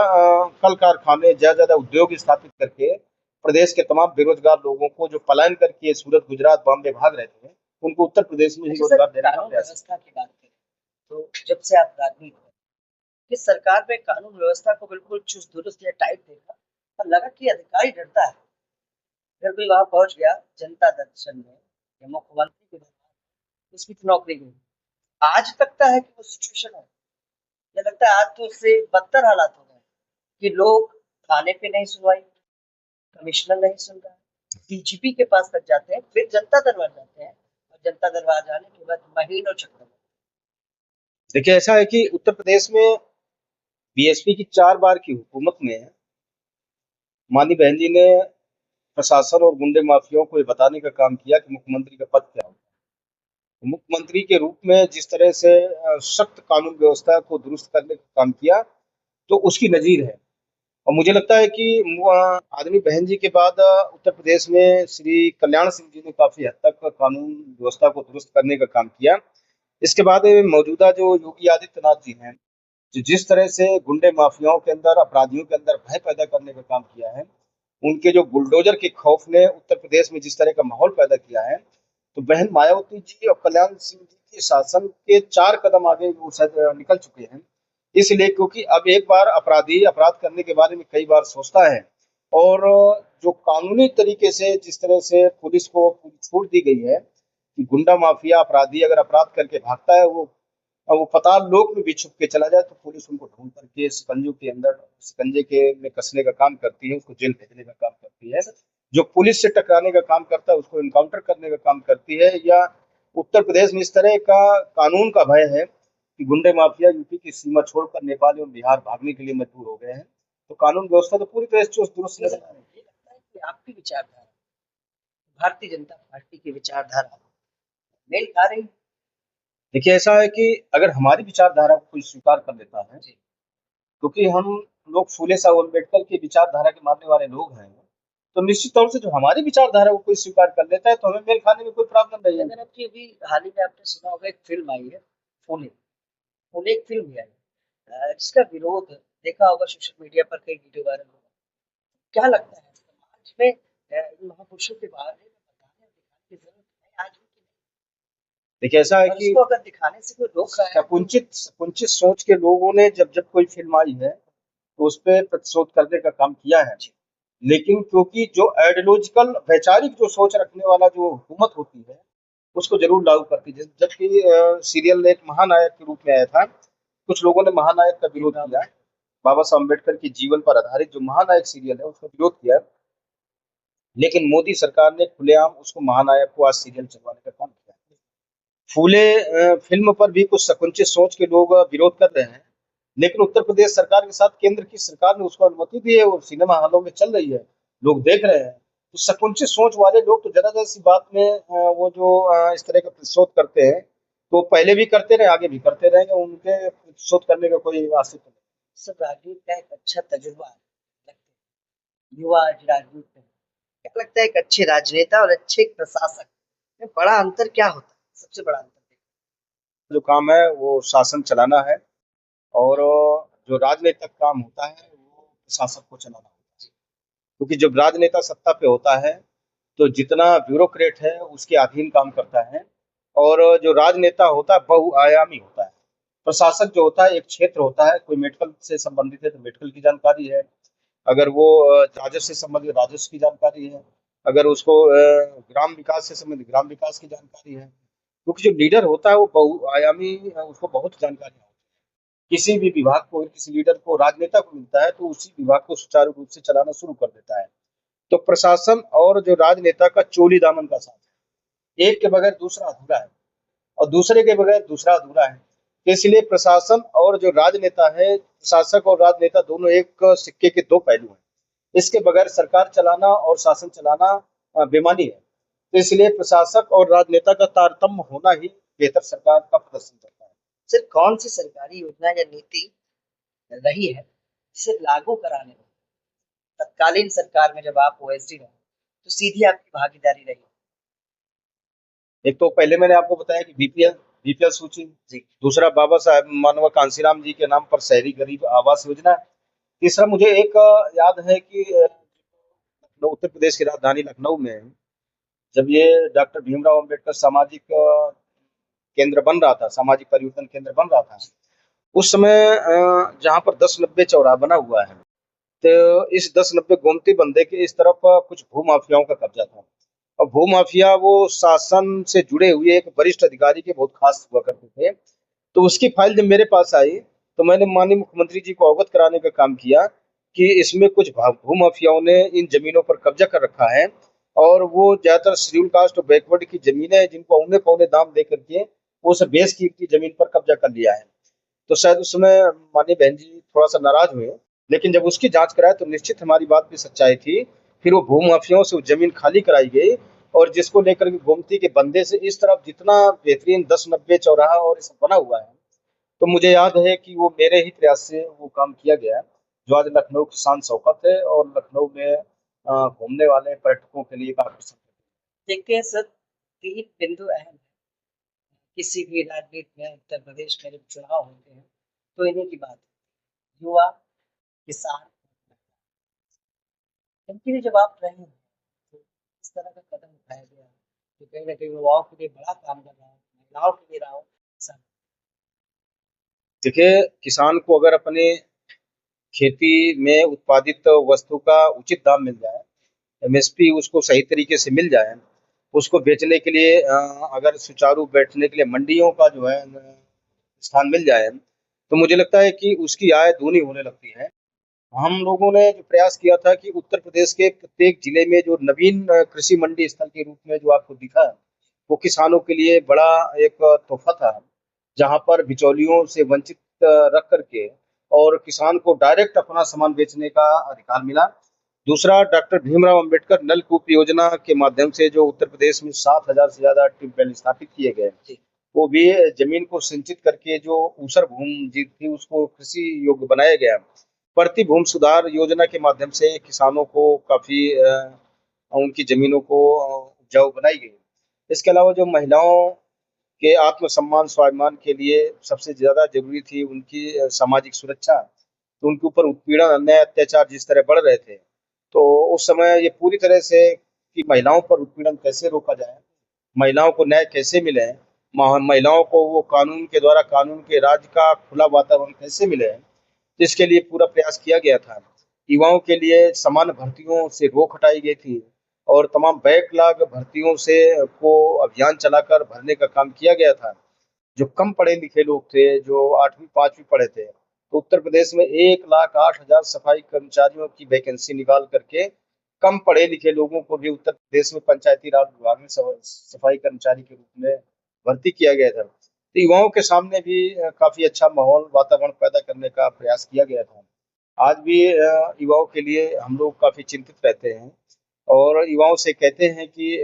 Speaker 1: कल कारखाने, ज़्यादा-ज़्यादा उद्योग स्थापित करके प्रदेश के तमाम बेरोज़गार लोगों को, जो पलायन करके सूरत, गुजरात, बॉम्बे भाग रहे थे, उनको उत्तर प्रदेश में ही
Speaker 2: अच्छा सर
Speaker 1: रोज़गार देने का
Speaker 2: कानून
Speaker 1: प्रयास
Speaker 2: व्यवस्था की बात करें तो जब से आप राजनीति में कि सरकार में कानून व्यवस्था को बिल्कुल चुस्त दुरुस्त या टाइट देखा और लगा कि अधिकारी डरता है अगर कोई वहां पहुंच गया जनता दर्शन में या मुख्यमंत्री के दरबार उसकी तो नौकरी गई। आज लगता है कि वो सिचुएशन है या लगता है आज तो उससे बदतर हालात हो गए कि लोग थाने पे नहीं सुनवाई, कमिश्नर नहीं सुन रहा है, डीजीपी के पास तक जाते हैं, फिर जनता दरबार जाते हैं और जनता दरबार जाने के बाद महीनों चक्कर में।
Speaker 1: देखिए, ऐसा है कि उत्तर प्रदेश में बीएसपी की 4 बार की हुकूमत में माननीय बहन जी ने प्रशासन और गुंडे माफियाओं को ये बताने का काम किया कि मुख्यमंत्री का पद क्या होगा। तो मुख्यमंत्री के रूप में जिस तरह से सख्त कानून व्यवस्था को दुरुस्त करने का काम किया, तो उसकी नज़ीर है। और मुझे लगता है कि आदमी बहन जी के बाद उत्तर प्रदेश में श्री कल्याण सिंह जी ने काफ़ी हद तक कानून व्यवस्था को दुरुस्त करने का काम किया। इसके बाद मौजूदा जो योगी आदित्यनाथ जी हैं, जो जिस तरह से गुंडे माफियाओं के अंदर, अपराधियों के अंदर भय पैदा करने का काम किया है, उनके जो बुलडोजर के खौफ ने उत्तर प्रदेश में जिस तरह का माहौल पैदा किया है, तो बहन मायावती जी और कल्याण सिंह जी के शासन के 4 कदम आगे वो शायद निकल चुके हैं। इसलिए क्योंकि अब एक बार अपराधी अपराध करने के बारे में कई बार सोचता है, और जो कानूनी तरीके से जिस तरह से पुलिस को पूरी छूट दी गई है कि गुंडा माफिया अपराधी अगर अपराध करके भागता है, वो पाताल लोक में भी छुप के चला जाए, तो पुलिस उनको ढूंढ करके शिकंजों के अंदर, शिकंजे के में कसने का काम करती है, उसको जेल भेजने का काम करती है। जो पुलिस से टकराने का काम करता है उसको इनकाउंटर करने का काम करती है। या उत्तर प्रदेश में इस तरह का कानून का भय है कि गुंडे माफिया यूपी की सीमा छोड़कर नेपाल एवं बिहार भागने के लिए मजबूर हो गए हैं। तो कानून व्यवस्था तो पूरी तरह से चुस्त दुरुस्त नजर आ रही है।
Speaker 2: मुझे लगता है कि आपकी विचारधारा भारतीय जनता पार्टी की विचारधारा मेल खा रही है।
Speaker 1: देखिए, ऐसा है कि अगर हमारी विचारधारा को कोई स्वीकार कर लेता है,
Speaker 2: जी
Speaker 1: क्योंकि हम लोग फूले साहब अम्बेडकर की विचारधारा के मानने वाले लोग हैं, तो निश्चित तौर से जो हमारी विचारधारा को कोई स्वीकार कर लेता है, तो हमें मेल खाने में कोई प्रॉब्लम नहीं है।
Speaker 2: लेकिन अभी अभी हाल ही में आपने सुना होगा एक फिल्म आई है फूले। फूले एक फिल्म भी आई जिसका विरोध देखा होगा सोशल मीडिया पर कई वीडियो वायरल हुआ। क्या लगता है समाज में इन महापुरुषों के बारे में बताने और दिखाने की जरूरत है आज भी कि नहीं?
Speaker 1: देखिए, ऐसा है
Speaker 2: और
Speaker 1: कि
Speaker 2: इसको अगर दिखाने से कोई रोक रहा है तो
Speaker 1: संकुचित सोच के लोगों ने जब जब कोई फिल्म आई है, तो उस पे प्रतिशोध करने का काम किया है। लेकिन क्योंकि जो आइडियोलॉजिकल वैचारिक जो सोच रखने वाला जो हुकूमत होती है, उसको जरूर लागू करती है। जबकि सीरियल एक महानायक के रूप में आया था, कुछ लोगों ने महानायक का विरोध किया है। बाबा साहब अम्बेडकर के जीवन पर आधारित जो महानायक सीरियल है, उसका विरोध किया है। लेकिन मोदी सरकार ने खुलेआम उसको महानायक को आज सीरियल चलवाने का काम किया है। फूले फिल्म पर भी कुछ संकुचित सोच के लोग विरोध कर रहे हैं, लेकिन उत्तर प्रदेश सरकार के साथ केंद्र की सरकार ने उसको अनुमति दी है, और सिनेमा हॉलों में चल रही है, लोग देख रहे हैं। तो संकुचित सोच वाले लोग तो जरा सी बात में वो जो इस तरह का प्रतिशोध करते हैं, तो पहले भी करते रहे, आगे भी करते रहेंगे, उनके प्रतिशोध करने का कोई अस्तित्व नहीं।
Speaker 2: सब राजनीति का एक अच्छा तजुर्बा है लगता है। युवा आज राजनीति में क्या लगता है एक अच्छे राजनेता और अच्छे एक प्रशासक में बड़ा अंतर क्या होता है सबसे बड़ा अंतर?
Speaker 1: जो काम है वो शासन चलाना है, और जो राजनीतिक काम होता है वो प्रशासक को चलाना होता है। क्योंकि जब राजनेता सत्ता पे होता है तो जितना ब्यूरोक्रेट है उसके अधीन काम करता है, और जो राजनेता होता है बहुआयामी होता है। प्रशासक जो होता है एक क्षेत्र होता है, कोई मेडिकल से संबंधित है तो मेडिकल की जानकारी है, अगर वो राजस्व से संबंधित राजस्व की जानकारी है, अगर उसको ग्राम विकास से संबंधित ग्राम विकास की जानकारी है। क्योंकि जो लीडर होता है वो बहुआयामी, उसको बहुत जानकारी होती है। किसी भी विभाग को, किसी लीडर को, राजनेता को मिलता है तो उसी विभाग को सुचारू रूप से चलाना शुरू कर देता है। तो प्रशासन और जो राजनेता का चोली दामन का साथ है, एक के बगैर दूसरा अधूरा है और दूसरे के बगैर दूसरा अधूरा है। तो इसलिए प्रशासन और जो राजनेता है, प्रशासक और राजनेता दोनों एक सिक्के के दो पहलू हैं। इसके बगैर सरकार चलाना और शासन चलाना बेमानी है। तो इसलिए प्रशासक और राजनेता का तारतम्य होना ही बेहतर सरकार का प्रदर्शन करता है।
Speaker 2: सर, कौन सी सरकारी योजना या नीति रही है जिसे लागू कराने में तत्कालीन सरकार में जब आप ओएसडी रहे तो सीधी आपकी भागीदारी रही?
Speaker 1: एक तो पहले मैंने आपको बताया कि बीपीएल बीपीएल सूची,
Speaker 2: जी।
Speaker 1: दूसरा बाबा साहेब मानव कांसीराम जी के नाम पर शहरी गरीब आवास योजना, तीसरा मुझे एक याद है कि उत्तर प्रदेश की राजधानी लखनऊ में जब ये डॉक्टर भीमराव अंबेडकर सामाजिक केंद्र बन रहा था, सामाजिक परिवर्तन केंद्र बन रहा था, उस समय जहाँ पर 10-90 चौराहा बना हुआ है, तो इस 10-90 गोमती बंदे के इस तरफ कुछ भूमाफियाओं का कब्जा था। और भूमाफिया वो शासन से जुड़े हुए एक वरिष्ठ अधिकारी के बहुत खास हुआ करते थे। तो उसकी फाइल जब मेरे पास आई तो मैंने माननीय मुख्यमंत्री जी को अवगत कराने का काम किया कि इसमें कुछ भूमाफियाओं ने इन जमीनों पर कब्जा कर रखा है, और वो ज्यादातर शेड्यूल कास्ट और बैकवर्ड की जमीनें हैं जिनको औने पौने दाम दे करके वो सब बेच की जमीन पर कब्जा कर लिया है। तो शायद उस समय माननीय बहन जी थोड़ा सा नाराज हुए, लेकिन जब उसकी जांच कराए तो निश्चित हमारी बात भी सच्चाई थी। फिर वो भूमाफियाओं से वो जमीन खाली कराई गई, और जिसको लेकर के गोमती के बंदे से इस तरफ जितना बेहतरीन 10-90 चौराहा और ये सब बना हुआ है, तो मुझे याद है कि वो मेरे ही प्रयास से वो काम किया गया है, जो आज लखनऊ की शान शौकत है और लखनऊ में घूमने वाले पर्यटकों के लिए एक आकर्षण है।
Speaker 2: देखते हैं सर, 3 बिंदु अहम है किसी भी राजनीति में। उत्तर प्रदेश में जब चुनाव होते हैं तो इन्हीं की बात है, युवा, किसान। इनके लिए जब आप रहे हैं तो इस तरह का कदम उठाया गया तो कहीं ना कहीं युवाओं के लिए बड़ा काम कर रहा हो, महिलाओं के लिए रहा हो। सब
Speaker 1: देखिए, किसान को अगर अपने खेती में उत्पादित वस्तु का उचित दाम मिल जाए, एमएसपी उसको सही तरीके से मिल जाए, उसको बेचने के लिए अगर सुचारू बैठने के लिए मंडियों का जो है स्थान मिल जाए, तो मुझे लगता है कि उसकी आय दूनी होने लगती है। हम लोगों ने जो प्रयास किया था कि उत्तर प्रदेश के प्रत्येक जिले में जो नवीन कृषि मंडी स्थल के रूप में जो आपको दिखा, वो किसानों के लिए बड़ा एक तोहफा था, जहां पर बिचौलियों से वंचित रख करके और किसान को डायरेक्ट अपना सामान बेचने का अधिकार मिला। दूसरा, डॉक्टर भीमराव अंबेडकर नलकूप योजना के माध्यम से जो उत्तर प्रदेश में 7,000 से ज्यादा ट्यूबवेल स्थापित किए गए, वो भी जमीन को सिंचित करके जो ऊसर भूमि जी थी उसको कृषि योग्य बनाया गया। प्रति भूमि सुधार योजना के माध्यम से किसानों को काफी उनकी जमीनों को उपजाऊ बनाई गई। इसके अलावा जो महिलाओं के आत्मसम्मान स्वाभिमान के लिए सबसे ज्यादा जरूरी थी उनकी सामाजिक सुरक्षा, तो उनके ऊपर उत्पीड़न, अन्याय, अत्याचार जिस तरह बढ़ रहे थे, तो उस समय ये पूरी तरह से कि महिलाओं पर उत्पीड़न कैसे रोका जाए, महिलाओं को न्याय कैसे मिले, महिलाओं को वो कानून के द्वारा कानून के राज का खुला वातावरण कैसे मिले, इसके लिए पूरा प्रयास किया गया था। युवाओं के लिए समान भर्तियों से रोक हटाई गई थी, और तमाम बैकलॉग भर्तियों से को अभियान चलाकर भरने का काम किया गया था। जो कम पढ़े लिखे लोग थे, जो 8वीं 5वीं पढ़े थे, तो उत्तर प्रदेश में 1,08,000 सफाई कर्मचारियों की वैकेंसी निकाल करके कम पढ़े लिखे लोगों को भी उत्तर प्रदेश में पंचायती राज विभाग में सफाई कर्मचारी के रूप में भर्ती किया गया था। तो युवाओं के सामने भी काफी अच्छा माहौल वातावरण पैदा करने का प्रयास किया गया था। आज भी युवाओं के लिए हम लोग काफी चिंतित रहते हैं, और युवाओं से कहते हैं कि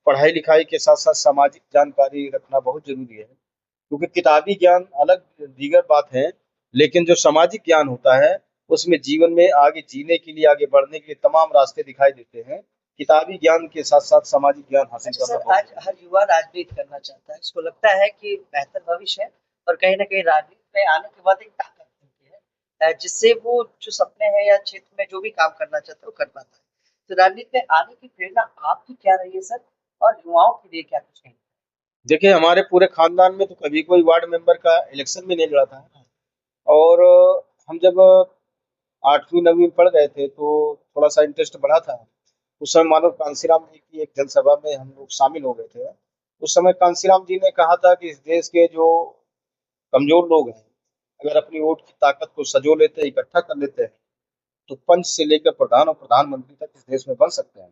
Speaker 1: पढ़ाई लिखाई के साथ साथ सामाजिक जानकारी रखना बहुत जरूरी है, क्योंकि किताबी ज्ञान अलग दीगर बात है, लेकिन जो सामाजिक ज्ञान होता है उसमें जीवन में आगे जीने के लिए, आगे बढ़ने के लिए तमाम रास्ते दिखाई देते हैं किताबी ज्ञान के साथ साथ सामाजिक ज्ञान हासिल
Speaker 2: अच्छा
Speaker 1: करना
Speaker 2: सर,
Speaker 1: बहुत
Speaker 2: आज हर युवा राजनीति करना चाहता है, उसको लगता है कि बेहतर भविष्य है और कहीं ना कहीं राजनीति में आने के बाद एक ताकत मिलती है, जिससे वो जो सपने हैं या क्षेत्र में जो भी काम करना चाहता है वो कर पाता है। तो राजनीति में आने की प्रेरणा आपकी क्या रही है सर, और युवाओं के लिए क्या कुछ कहेंगे?
Speaker 1: देखिए, हमारे पूरे खानदान में तो कभी कोई वार्ड मेंबर का इलेक्शन भी नहीं लड़ा था। और हम जब 8वीं 9वीं में पढ़ गए थे तो थोड़ा सा इंटरेस्ट बढ़ा था। उस समय मानव कांसीराम जी की एक जनसभा में हम लोग शामिल हो गए थे। उस समय कांसीराम जी ने कहा था कि इस देश के जो कमजोर लोग हैं, अगर अपनी वोट की ताकत को संजो लेते हैं, इकट्ठा कर लेते हैं, तो पंच से लेकर प्रधान और प्रधानमंत्री तक इस देश में बन सकते हैं।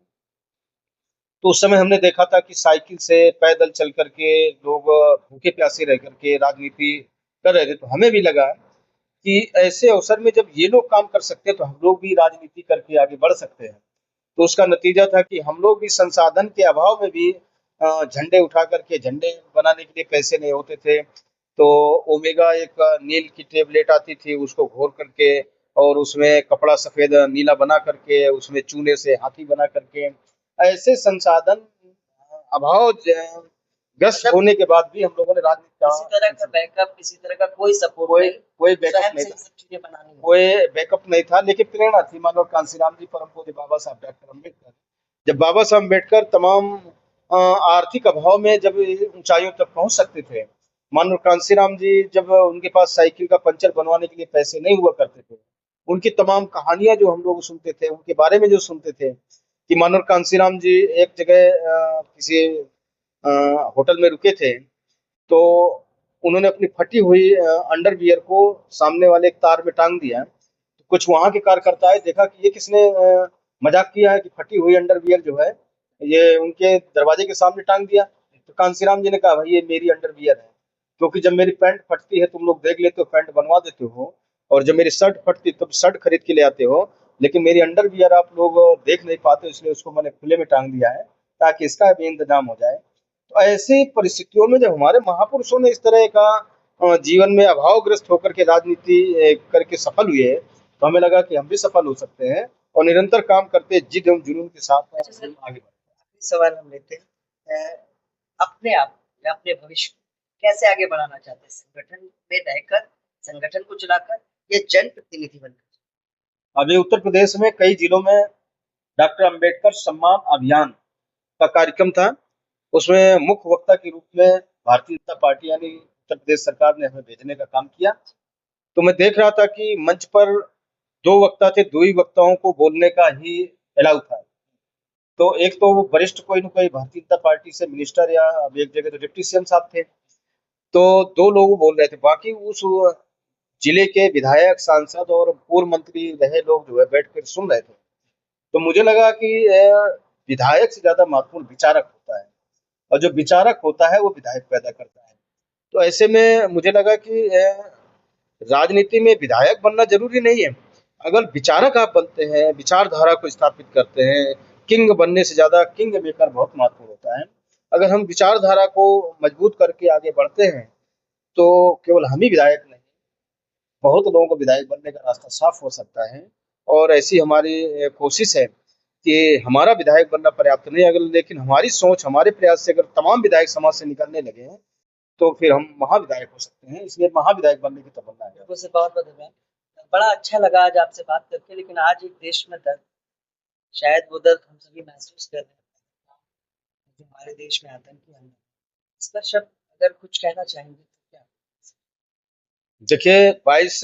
Speaker 1: तो उस समय हमने देखा था कि साइकिल से पैदल चल करके लोग भूखे प्यासे रह करके राजनीति कर रहे थे। तो हमें भी लगा कि ऐसे अवसर में जब ये लोग काम कर सकते हैं तो हम लोग भी राजनीति करके आगे बढ़ सकते हैं। तो उसका नतीजा था कि हम लोग भी संसाधन के अभाव में भी झंडे उठा करके, झंडे बनाने के लिए पैसे नहीं होते थे, तो ओमेगा एक नील की टेबलेट आती थी, उसको घोर करके और उसमें कपड़ा सफेद नीला बना करके उसमें चूने से हाथी बना करके ऐसे संसाधन अभाव ग्रस्त
Speaker 2: मतलब
Speaker 1: होने के बाद भी हम लोगों ने राजनीति
Speaker 2: किसी तरह का
Speaker 1: का
Speaker 2: बैकअप, किसी तरह का कोई सपोर्ट
Speaker 1: कोई
Speaker 2: नहीं,
Speaker 1: कोई बैकअप
Speaker 2: स्वयं
Speaker 1: नहीं
Speaker 2: से
Speaker 1: था।
Speaker 2: ये सब चीजें बनानी है।
Speaker 1: कोई बैकअप नहीं था, लेकिन प्रेरणा थी। मानो कांसीराम जी, परम पूज्य बाबा साहब डॉक्टर अम्बेडकर, जब बाबा साहब अम्बेडकर तमाम आर्थिक अभाव में जब ऊंचाइयों तक पहुंच सकते थे, मानो कांसीराम जी जब उनके पास साइकिल का पंचर बनवाने के लिए पैसे नहीं हुआ करते थे, उनकी तमाम कहानियां जो हम लोग सुनते थे, उनके बारे में जो सुनते थे कि मानो कांसीराम जी एक जगह किसी होटल में रुके थे, तो उन्होंने अपनी फटी हुई अंडरवियर को सामने वाले एक तार में टांग दिया। तो कुछ वहां के कार्यकर्ताएं देखा कि ये किसने मजाक किया है कि फटी हुई अंडरवियर जो है ये उनके दरवाजे के सामने टांग दिया। तो कांसीराम जी ने कहा, भाई ये मेरी अंडरवियर है, क्योंकि जब मेरी पैंट फटती है तुम लोग देख लेते हो, पैंट बनवा देते हो, और जब मेरी शर्ट फटती है तब शर्ट खरीद के ले आते हो, लेकिन मेरी अंडरवियर आप लोग देख नहीं पाते, इसलिए उसको मैंने खुले में टांग दिया है ताकि इसका भी इंतजाम हो जाए। तो ऐसी परिस्थितियों में जब हमारे महापुरुषों ने इस तरह का जीवन में अभावग्रस्त होकर के राजनीति करके सफल हुए, तो हमें लगा कि हम भी सफल हो सकते हैं और निरंतर काम करते जिद एवं जुनून के साथ
Speaker 2: अच्छा सर,
Speaker 1: हम आगे बढ़े।
Speaker 2: आखिरी सवाल हम लेते हैं, अपने आप या अपने भविष्य को कैसे आगे बढ़ाना चाहते हैं, संगठन में रहकर, संगठन को चलाकर, या जनप्रतिनिधि बनकर?
Speaker 1: अभी उत्तर प्रदेश में कई जिलों में डॉक्टर अंबेडकर सम्मान अभियान का कार्यक्रम था। उसमें मुख्य वक्ता के रूप में भारतीय जनता पार्टी यानी उत्तर प्रदेश सरकार ने हमें भेजने का काम किया। तो मैं देख रहा था कि मंच पर 2 वक्ता थे, 2 ही वक्ताओं को बोलने का ही अलाउ था। तो एक तो वो वरिष्ठ कोई न कोई भारतीय जनता पार्टी से मिनिस्टर, या अब एक जगह तो डिप्टी सीएम साहब थे। तो 2 लोग बोल रहे थे, बाकी उस जिले के विधायक, सांसद और पूर्व मंत्री रहे लोग जो है बैठ कर सुन रहे थे। तो मुझे लगा कि विधायक से ज़्यादा महत्वपूर्ण विचारक होता है, और जो विचारक होता है वो विधायक पैदा करता है। तो ऐसे में मुझे लगा कि राजनीति में विधायक बनना ज़रूरी नहीं है। अगर विचारक आप बनते हैं, विचारधारा को स्थापित करते हैं, किंग बनने से ज़्यादा किंग मेकर बहुत महत्वपूर्ण होता है। अगर हम विचारधारा को मजबूत करके आगे बढ़ते हैं, तो केवल हम ही विधायक नहीं, बहुत लोगों को विधायक बनने का रास्ता साफ हो सकता है। और ऐसी हमारी कोशिश है कि हमारा विधायक बनना पर्याप्त नहीं, अगर लेकिन हमारी सोच, हमारे प्रयास से अगर तमाम विधायक समाज से निकलने लगे हैं, तो फिर हम महाविधायक हो सकते हैं। इसलिए महाविधायक बनने की तमन्ना है।
Speaker 2: बिल्कुल सर, बहुत बहुत धन्यवाद। बड़ा अच्छा लगा आज आपसे बात करके, लेकिन आज एक देश में दर्द, शायद वो दर्द हम सभी महसूस कर रहे हैं जो हमारे देश में आतंकी हमला, इस पर शब्द अगर कुछ कहना चाहेंगे तो क्या?
Speaker 1: देखिए, 22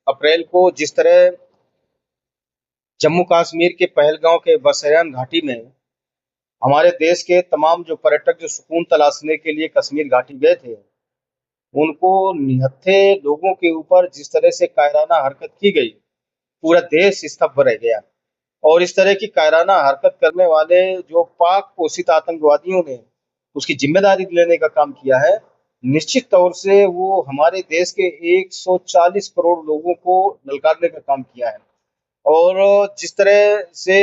Speaker 1: अप्रैल को जिस तरह जम्मू कश्मीर के पहलगांव के बसयान घाटी में हमारे देश के तमाम जो पर्यटक जो सुकून तलाशने के लिए कश्मीर घाटी गए थे, उनको निहत्थे लोगों के ऊपर जिस तरह से कायराना हरकत की गई, पूरा देश स्तब्ध रह गया। और इस तरह की कायराना हरकत करने वाले जो पाक पोषित आतंकवादियों ने उसकी जिम्मेदारी लेने का काम किया है, निश्चित तौर से वो हमारे देश के 140 करोड़ लोगों को ललकारने का काम किया है। और जिस तरह से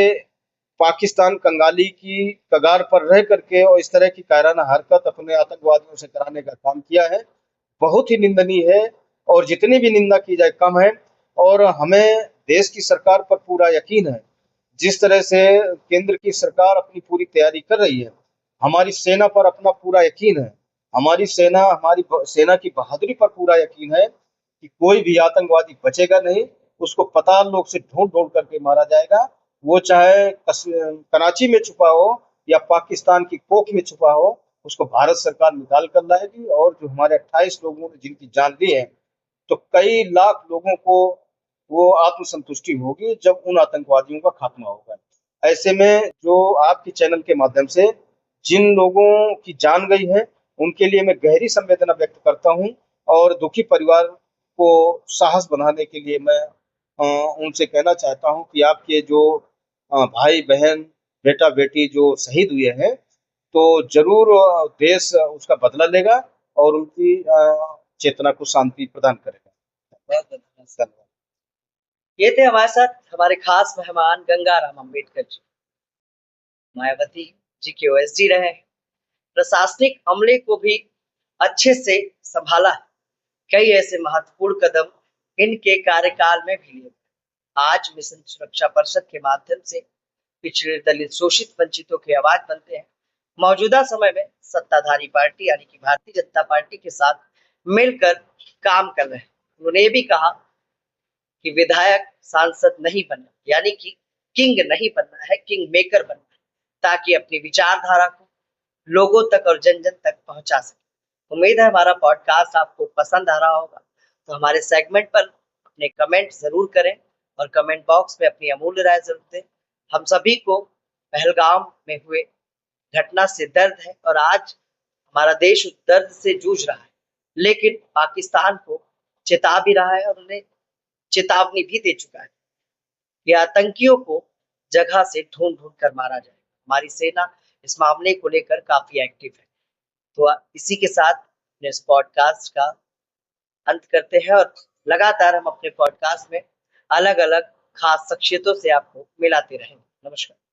Speaker 1: पाकिस्तान कंगाली की कगार पर रह करके और इस तरह की कायराना हरकत अपने आतंकवादियों से कराने का काम किया है, बहुत ही निंदनीय है। और जितनी भी निंदा की जाए कम है। और हमें देश की सरकार पर पूरा यकीन है, जिस तरह से केंद्र की सरकार अपनी पूरी तैयारी कर रही है, हमारी सेना पर अपना पूरा यकीन है, हमारी सेना की बहादुरी पर पूरा यकीन है कि कोई भी आतंकवादी बचेगा नहीं, उसको पाताल लोक से ढूंढ-ढूंढ करके मारा जाएगा। वो चाहे कराची में छुपा हो या पाकिस्तान की कोख में छुपा हो, उसको भारत सरकार निकाल कर लाएगी। और जो हमारे 28 लोगों ने जिनकी जान ली है, तो कई लाख लोगों को वो आत्मसंतुष्टि होगी जब उन आतंकवादियों का खात्मा होगा। ऐसे में जो आपके चैनल के माध्यम से जिन लोगों की जान गई है, उनके लिए मैं गहरी संवेदना व्यक्त करता हूँ और दुखी परिवार को साहस बढ़ाने के लिए मैं उनसे कहना चाहता हूँ कि आपके जो भाई-बहन, बेटा-बेटी जो शहीद हुए हैं, तो ज़रूर देश उसका बदला लेगा और उनकी चेतना को शांति प्रदान करेगा।
Speaker 2: बहुत-बहुत धन्यवाद।
Speaker 1: धन्यवाद।
Speaker 2: ये थे हमारे साथ हमारे खास मेहमान गंगाराम अंबेडकर जी। मायावती जी के ओएसडी रहे हैं। प्रशासनिक अमले को भी अच्छे से संभाला है। कई ऐसे महत्वपूर्ण कदम इनके कार्यकाल में भी लिए। आज मिशन सुरक्षा परिषद के माध्यम से पिछड़े, दलित, शोषित, वंचितों की आवाज बनते हैं। मौजूदा समय में सत्ताधारी पार्टी यानी कि भारतीय जनता पार्टी के साथ मिलकर काम कर रहे हैं। उन्होंने ये भी कहा कि विधायक सांसद नहीं बनना, यानी कि किंग नहीं बनना है, किंग मेकर बनना है, ताकि अपनी विचारधारा को लोगों तक और जन जन तक पहुंचा सके। उम्मीद है हमारा पॉडकास्ट आपको पसंद आ रहा होगा। तो हमारे सेगमेंट पर अपने कमेंट जरूर करें और कमेंट बॉक्स में अपनी अमूल्य राय जरूर दें। हम सभी को पहलगाम में हुए घटना से दर्द है और आज हमारा देश उस दर्द से जूझ रहा है, लेकिन पाकिस्तान को चेता भी रहा है और उन्हें चेतावनी भी दे चुका है कि आतंकियों को जगह से ढूंढ ढूंढ कर मारा जाए। हमारी सेना इस मामले को लेकर काफी एक्टिव है। तो इसी के साथ अपने इस पॉडकास्ट का अंत करते हैं और लगातार हम अपने पॉडकास्ट में अलग अलग खास शख्सियतों से आपको मिलाते रहेंगे। नमस्कार।